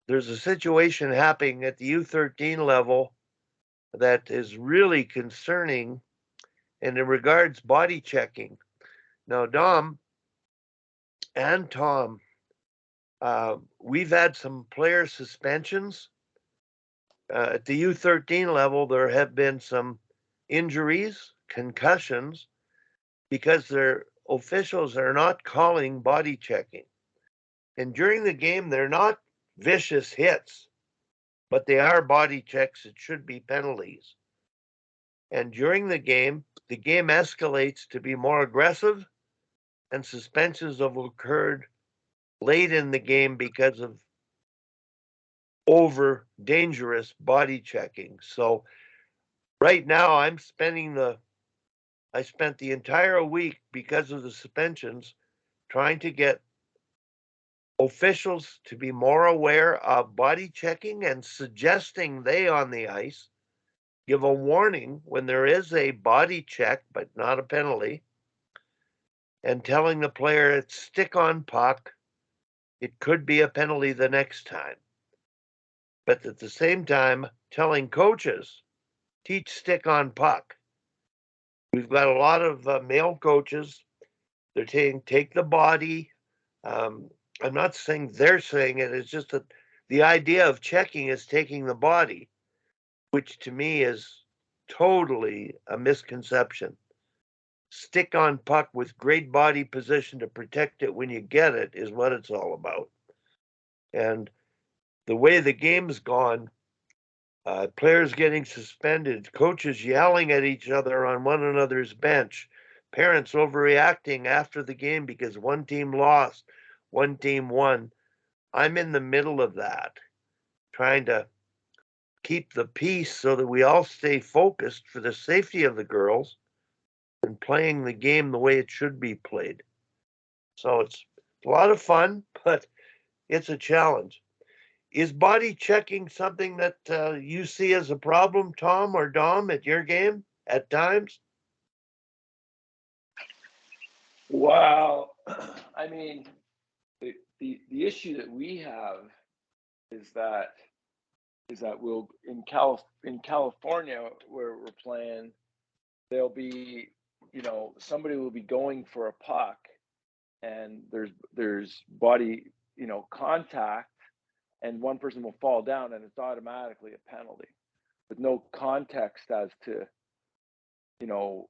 there's a situation happening at the U13 level that is really concerning, and it regards body checking. Now, Dom and Tom, we've had some player suspensions. At the U13 level, there have been some injuries, concussions, because their officials are not calling body checking. And during the game, they're not vicious hits, but they are body checks. It should be penalties. And during the game escalates to be more aggressive, and suspensions have occurred late in the game because of over dangerous body checking. So right now I spent the entire week because of the suspensions trying to get officials to be more aware of body checking and suggesting they on the ice give a warning when there is a body check but not a penalty, and telling the player it's stick on puck. It could be a penalty the next time. But at the same time, telling coaches, teach stick on puck. We've got a lot of male coaches. They're saying take the body. I'm not saying they're saying it. It's just that the idea of checking is taking the body, which to me is totally a misconception. Stick on puck with great body position to protect it when you get it is what it's all about. And the way the game's gone, players getting suspended, coaches yelling at each other on one another's bench, parents overreacting after the game because one team lost, one team won. I'm in the middle of that, trying to keep the peace so that we all stay focused for the safety of the girls and playing the game the way it should be played. So it's a lot of fun, but it's a challenge. Is body checking something that you see as a problem, Tom or Dom, at your game at times? Wow. I mean, the issue that we have is that we'll in California where we're playing, there'll be, somebody will be going for a puck, and there's body, contact, and one person will fall down, and it's automatically a penalty with no context as to, you know,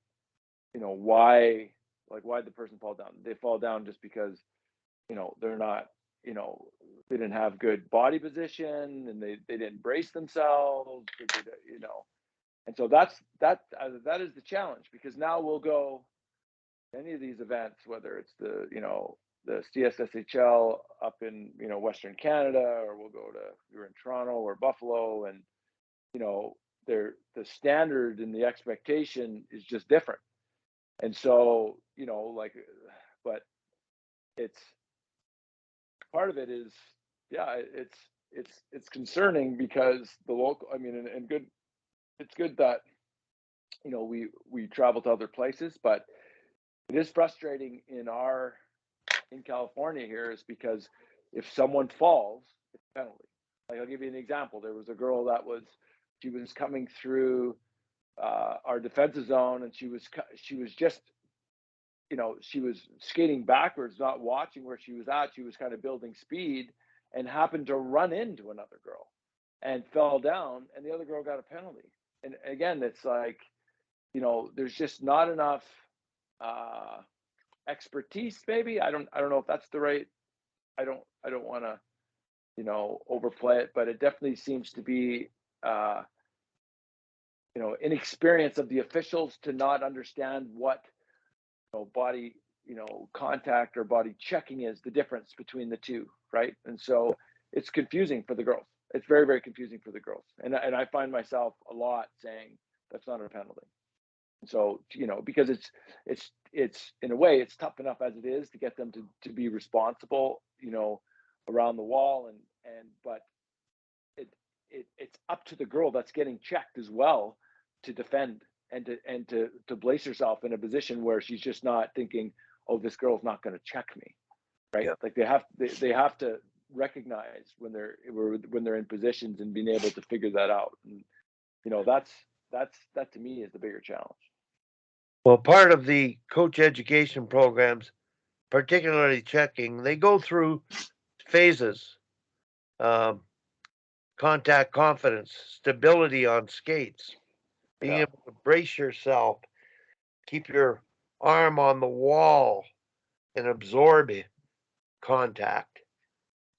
why, like why the person fall down. They fall down just because, they're not, they didn't have good body position, and they didn't brace themselves, and so that is the challenge, because now we'll go any of these events, whether it's the CSSHL up in Western Canada, or we'll go to, you're in Toronto or Buffalo, and the standard and the expectation is just different. And so but it's part of it is, yeah, it's concerning because the local, I mean, and good, it's good that we travel to other places, but it is frustrating in California here, is because if someone falls, it's a penalty. Like, I'll give you an example. There was a girl she was coming through our defensive zone, and she was just, she was skating backwards, not watching where she was at. She was kind of building speed and happened to run into another girl and fell down, and the other girl got a penalty. And again, it's like, there's just not enough expertise. Maybe I don't know if that's the right. I don't want to overplay it, but it definitely seems to be inexperience of the officials to not understand what body contact or body checking is, the difference between the two, right? And so it's confusing for the girls. It's very, very confusing for the girls, and I find myself a lot saying that's not a penalty. And so because it's in a way it's tough enough as it is to get them to be responsible around the wall, and but it's up to the girl that's getting checked as well to defend and to place herself in a position where she's just not thinking, oh, this girl's not going to check me, right? Yeah. Like they have to recognize when they're in positions and being able to figure that out. And that to me is the bigger challenge. Well, part of the coach education programs, particularly checking, they go through phases: um, contact confidence, stability on skates, being Yeah, able to brace yourself, keep your arm on the wall and absorb contact,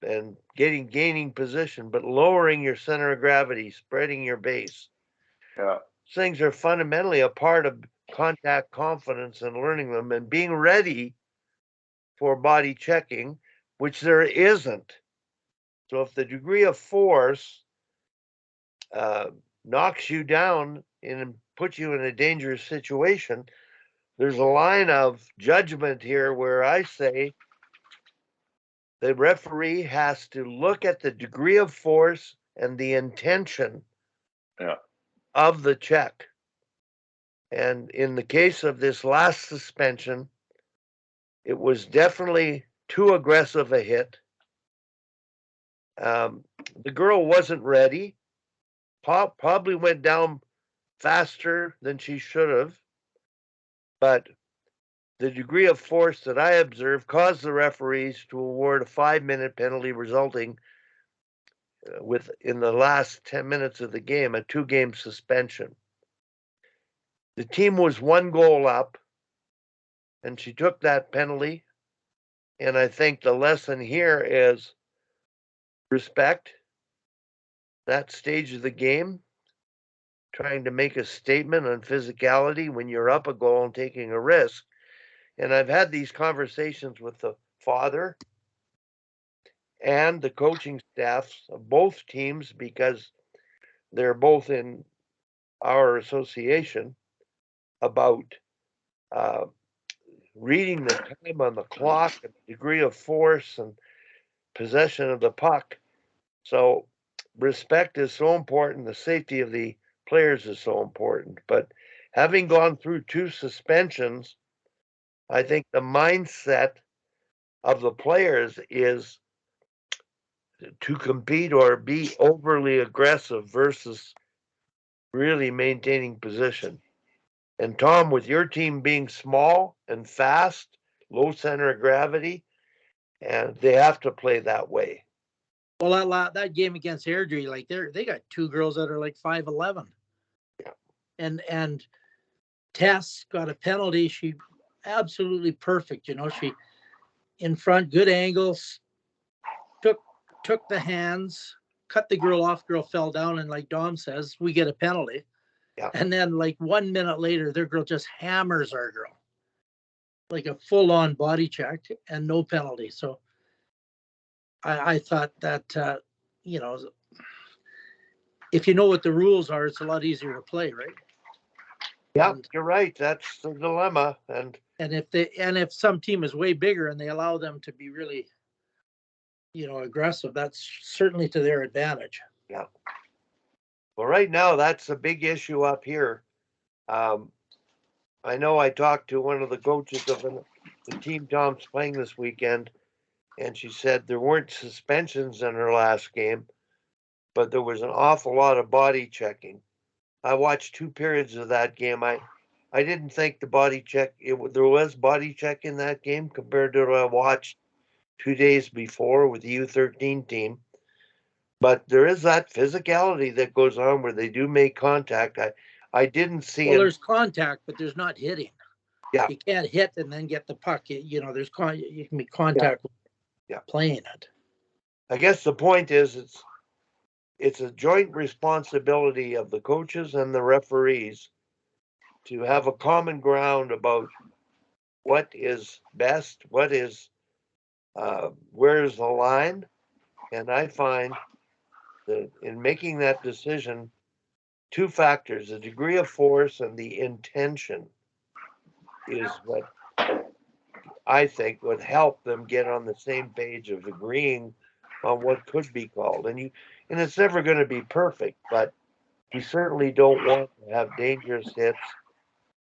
and gaining position, but lowering your center of gravity, spreading your base. yeah, Things are fundamentally a part of contact confidence and learning them and being ready for body checking, which there isn't. So if the degree of force uh, knocks you down and puts you in a dangerous situation, there's a line of judgment here where I say the referee has to look at the degree of force and the intention yeah, of the check. And in the case of this last suspension, it was definitely too aggressive a hit. Um, the girl wasn't ready, probably went down faster than she should have, but the degree of force that I observed caused the referees to award a 5-minute penalty, resulting in the last 10 minutes of the game, a 2-game suspension. The team was 1 goal up, and she took that penalty. And I think the lesson here is respect that stage of the game, trying to make a statement on physicality when you're up a goal and taking a risk. And I've had these conversations with the father and the coaching staffs of both teams because they're both in our association about uh, reading the time on the clock and the degree of force and possession of the puck. So respect is so important. The safety of the players is so important. But having gone through 2 suspensions, I think the mindset of the players is to compete or be overly aggressive versus really maintaining position. And Tom, with your team being small and fast, low center of gravity, and they have to play that way. Well, that game against Airdrie, like they got 2 girls that are like 5'11", Yeah. and Tess got a penalty. She absolutely perfect. She in front, good angles, took the hands, cut the girl off. Girl fell down, and like Dom says, we get a penalty. Yeah. And then like 1 minute later, their girl just hammers our girl, like a full-on body check and no penalty. So I thought that if you know what the rules are, it's a lot easier to play, right? Yeah, you're right. That's the dilemma. And if some team is way bigger and they allow them to be really, aggressive, that's certainly to their advantage. yeah. Well, right now that's a big issue up here. I know I talked to one of the coaches of the team Tom's playing this weekend, and she said there weren't suspensions in her last game, but there was an awful lot of body checking. I watched 2 periods of that game. I didn't think the body check, there was body check in that game compared to what I watched 2 days before with the U13 team. But there is that physicality that goes on where they do make contact. I didn't see Well, it. there's contact, but there's not hitting. Yeah. You can't hit and then get the puck. You can be contact playing it. I guess the point is it's a joint responsibility of the coaches and the referees to have a common ground about what is best, what is where's the line. And I find that in making that decision, 2 factors: the degree of force and the intention, is what I think would help them get on the same page of agreeing on what could be called. And it's never going to be perfect, but you certainly don't want to have dangerous hits.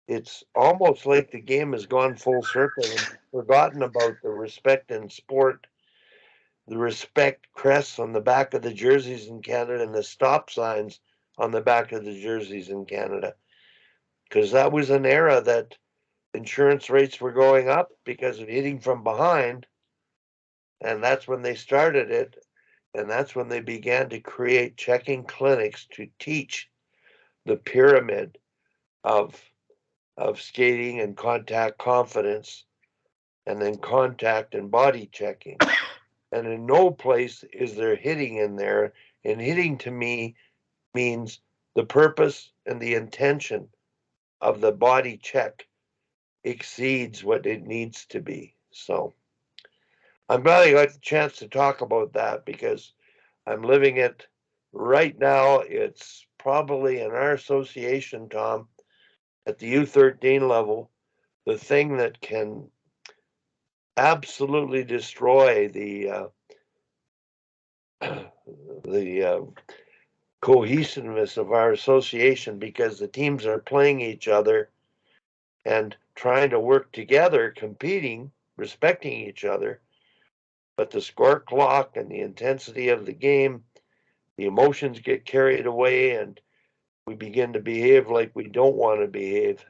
It's almost like the game has gone full circle and forgotten about the respect in sport the respect crests on the back of the jerseys in Canada and the stop signs on the back of the jerseys in Canada. Because that was an era that insurance rates were going up because of hitting from behind. And that's when they started it. And that's when they began to create checking clinics to teach the pyramid of skating and contact confidence, and then contact and body checking. And in no place is there hitting in there. And hitting to me means the purpose and the intention of the body check exceeds what it needs to be. So I'm glad I got the chance to talk about that because I'm living it right now. It's probably in our association, Tom, at the U13 level, the thing that can absolutely destroy the the cohesiveness of our association, because the teams are playing each other and trying to work together, competing, respecting each other. But the score clock and the intensity of the game, the emotions get carried away, and we begin to behave like we don't want to behave.